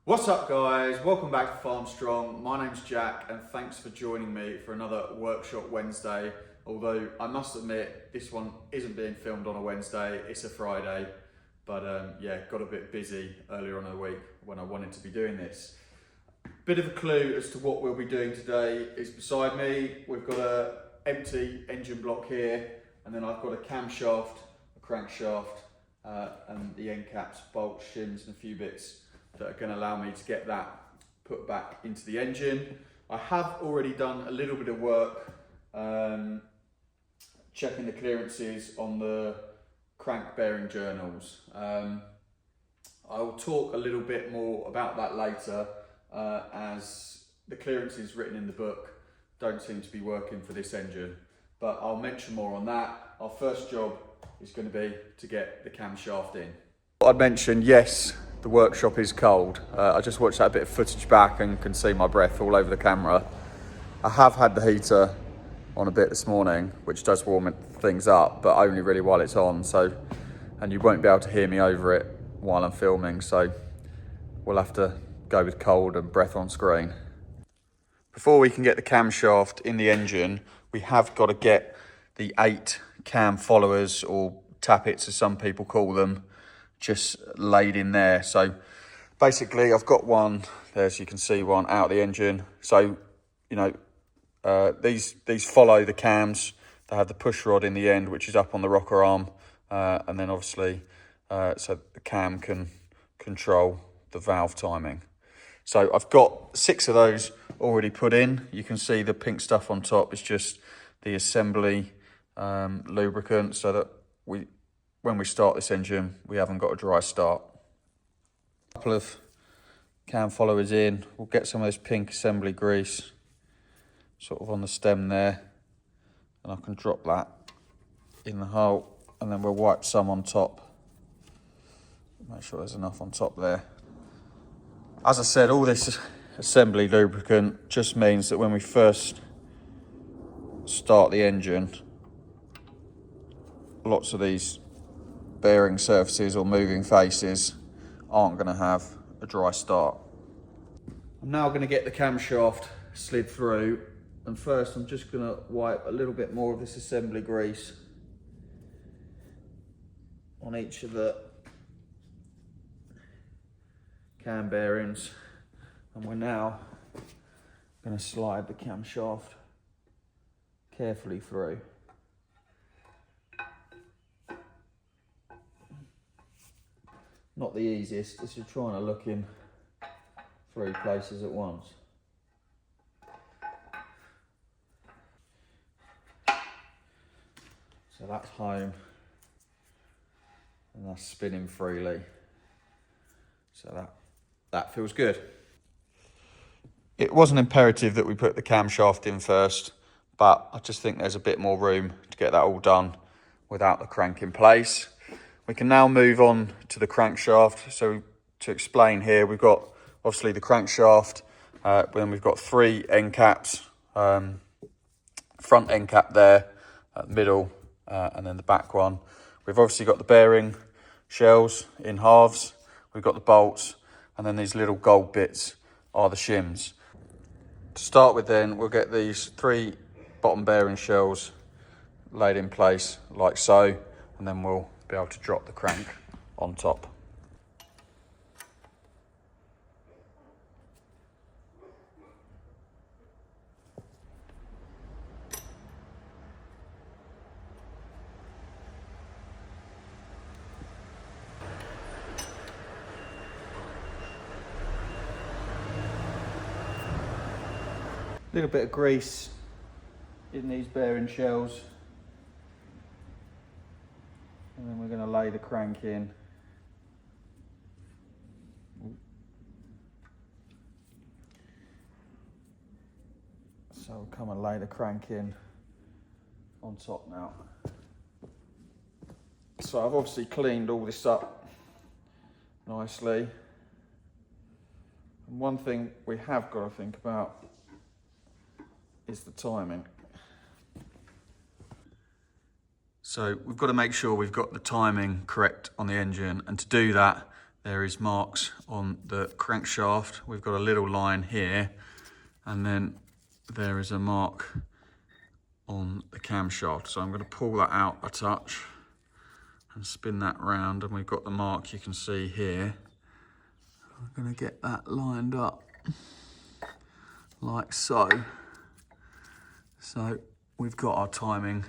What's up guys, welcome back to FarmStrong. My name's Jack and thanks for joining me for another Workshop Wednesday. Although I must admit this one isn't being filmed on a Wednesday, it's a Friday. But yeah, got a bit busy earlier on in the week when I wanted to be doing this. Bit of a clue as to what we'll be doing today is beside me. We've got an empty engine block here, and then I've got a camshaft, a crankshaft, and the end caps, bolts, shims and a few bits that are going to allow me to get that put back into the engine. I have already done a little bit of work checking the clearances on the crank bearing journals. I will talk a little bit more about that later as the clearances written in the book don't seem to be working for this engine, but I'll mention more on that. Our first job is going to be to get the camshaft in. I'd mentioned, yes, the workshop is cold. I just watched that bit of footage back and can see my breath all over the camera. I have had the heater on a bit this morning, which does warm things up, but only really while it's on. So, and you won't be able to hear me over it while I'm filming. So we'll have to go with cold and breath on screen. Before we can get the camshaft in the engine, we have got to get the 8 cam followers, or tappets as some people call them, just laid in there. So basically I've got one there, as you can see, one out of the engine. So, you know, these follow the cams. They have the push rod in the end, which is up on the rocker arm. And then obviously, so the cam can control the valve timing. So I've got 6 of those already put in. You can see the pink stuff on top is just the assembly lubricant, so that when we start this engine, we haven't got a dry start. A couple of cam followers in. We'll get some of this pink assembly grease sort of on the stem there, and I can drop that in the hole, and then we'll wipe some on top. Make sure there's enough on top there. As I said, all this assembly lubricant just means that when we first start the engine, lots of these bearing surfaces or moving faces aren't going to have a dry start. I'm now going to get the camshaft slid through, and first I'm just going to wipe a little bit more of this assembly grease on each of the cam bearings, and we're now going to slide the camshaft carefully through. Not the easiest as you're trying to look in 3 places at once. So that's home, and that's spinning freely. So that feels good. It wasn't imperative that we put the camshaft in first, but I just think there's a bit more room to get that all done without the crank in place. We can now move on to the crankshaft. So to explain here, we've got obviously the crankshaft, then we've got 3 end caps, front end cap there, middle, and then the back one. We've obviously got the bearing shells in halves, we've got the bolts, and then these little gold bits are the shims. To start with then, we'll get these 3 bottom bearing shells laid in place like so, and then we'll be able to drop the crank on top. Little bit of grease in these bearing shells, and then we're going to lay the crank in. So we'll come and lay the crank in on top now. So I've obviously cleaned all this up nicely. And one thing we have got to think about is the timing. So we've got to make sure we've got the timing correct on the engine, and to do that there is marks on the crankshaft. We've got a little line here, and then there is a mark on the camshaft. So I'm going to pull that out a touch and spin that round, and we've got the mark you can see here. I'm going to get that lined up like so. So we've got our timing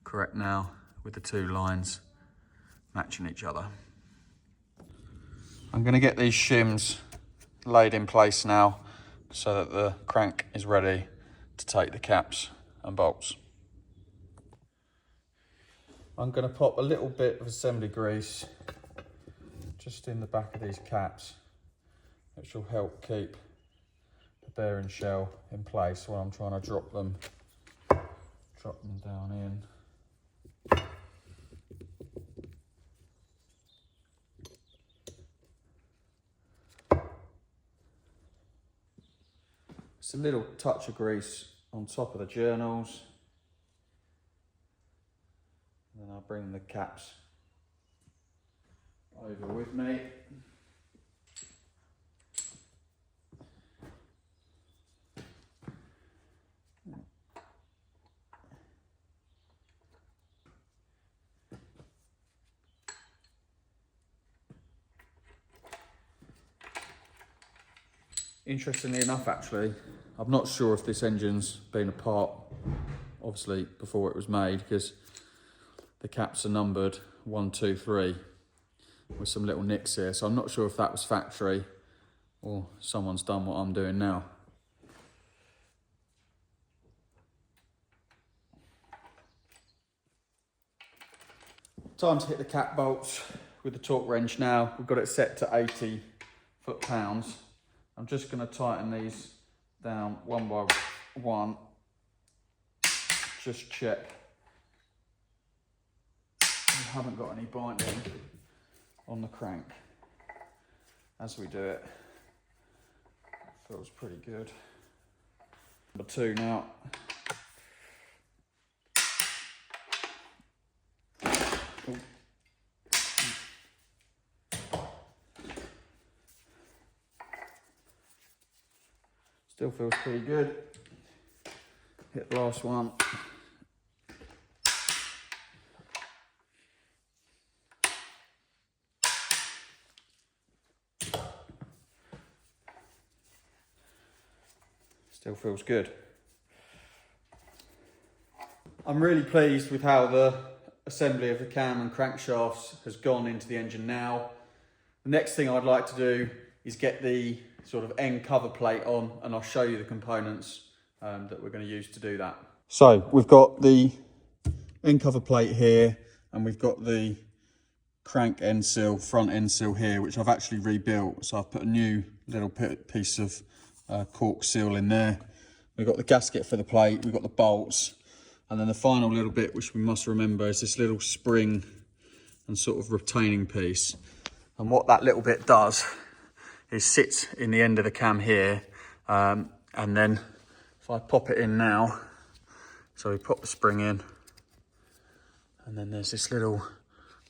correct now with the two lines matching each other. I'm going to get these shims laid in place now so that the crank is ready to take the caps and bolts. I'm going to pop a little bit of assembly grease just in the back of these caps, which will help keep the bearing shell in place while I'm trying to drop them down in. Just a little touch of grease on top of the journals. And then I'll bring the caps over with me. Interestingly enough, actually, I'm not sure if this engine's been apart, obviously, before it was made, because the caps are numbered 1, 2, 3 with some little nicks here. So I'm not sure if that was factory or someone's done what I'm doing now. Time to hit the cap bolts with the torque wrench now. We've got it set to 80 foot-pounds. I'm just going to tighten these down one by one. Just check we haven't got any binding on the crank as we do it. Feels pretty good. Number 2 now. Ooh. Still feels pretty good. Hit the last one. Still feels good. I'm really pleased with how the assembly of the cam and crankshafts has gone into the engine now. The next thing I'd like to do is get the sort of end cover plate on, and I'll show you the components that we're going to use to do that. So we've got the end cover plate here, and we've got the crank end seal, front end seal here, which I've actually rebuilt. So I've put a new little piece of cork seal in there. We've got the gasket for the plate, we've got the bolts, and then the final little bit which we must remember is this little spring and sort of retaining piece. And what that little bit does is sits in the end of the cam here, and then if I pop it in now, so we pop the spring in, and then there's this little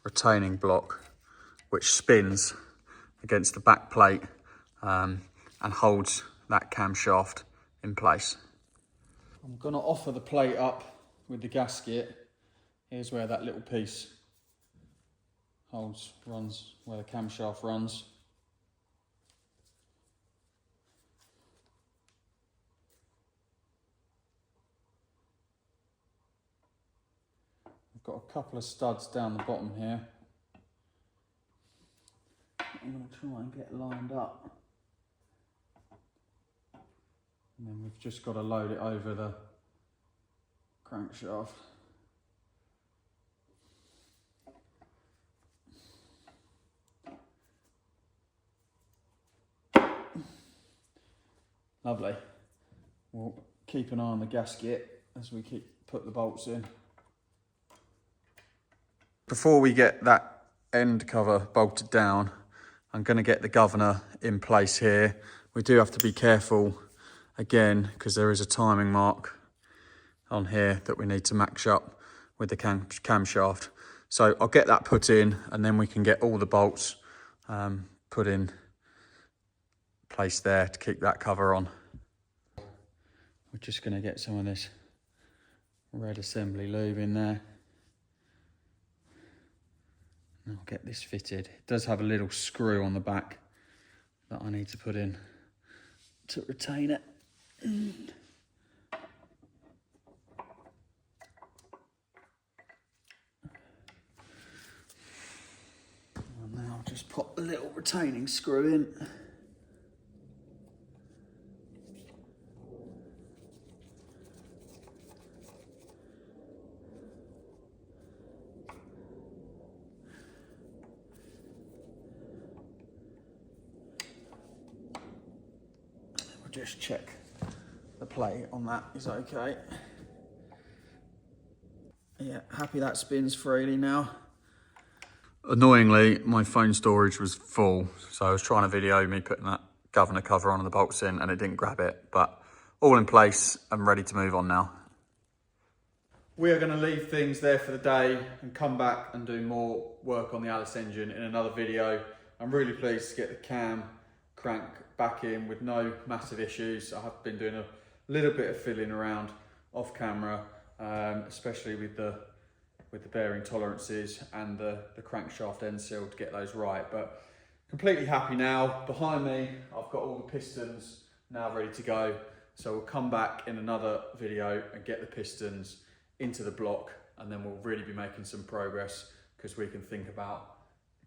retaining block which spins against the back plate and holds that camshaft in place. I'm going to offer the plate up with the gasket. Here's where that little piece runs where the camshaft runs. I've got a couple of studs down the bottom here. I'm going to try and get lined up. And then we've just got to load it over the crankshaft. Lovely. We'll keep an eye on the gasket as we put the bolts in. Before we get that end cover bolted down, I'm going to get the governor in place here. We do have to be careful again because there is a timing mark on here that we need to match up with the camshaft. So I'll get that put in, and then we can get all the bolts put in place there to keep that cover on. We're just going to get some of this red assembly lube in there. And I'll get this fitted. It does have a little screw on the back that I need to put in to retain it. And now I'll just pop the little retaining screw in. Just check the plate on that is okay. Yeah, happy that spins freely now. Annoyingly, my phone storage was full, so I was trying to video me putting that governor cover on and the bolts in, and it didn't grab it, but all in place. I'm ready to move on now. We are going to leave things there for the day and come back and do more work on the Allis engine in another video. I'm really pleased to get the cam crank back in with no massive issues. I have been doing a little bit of fiddling around off camera, especially with the bearing tolerances and the crankshaft end seal to get those right, but completely happy now. Behind me, I've got all the pistons now ready to go. So we'll come back in another video and get the pistons into the block, and then we'll really be making some progress because we can think about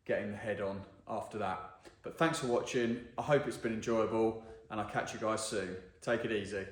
getting the head on after that. But thanks for watching. I hope it's been enjoyable, and I'll catch you guys soon. Take it easy.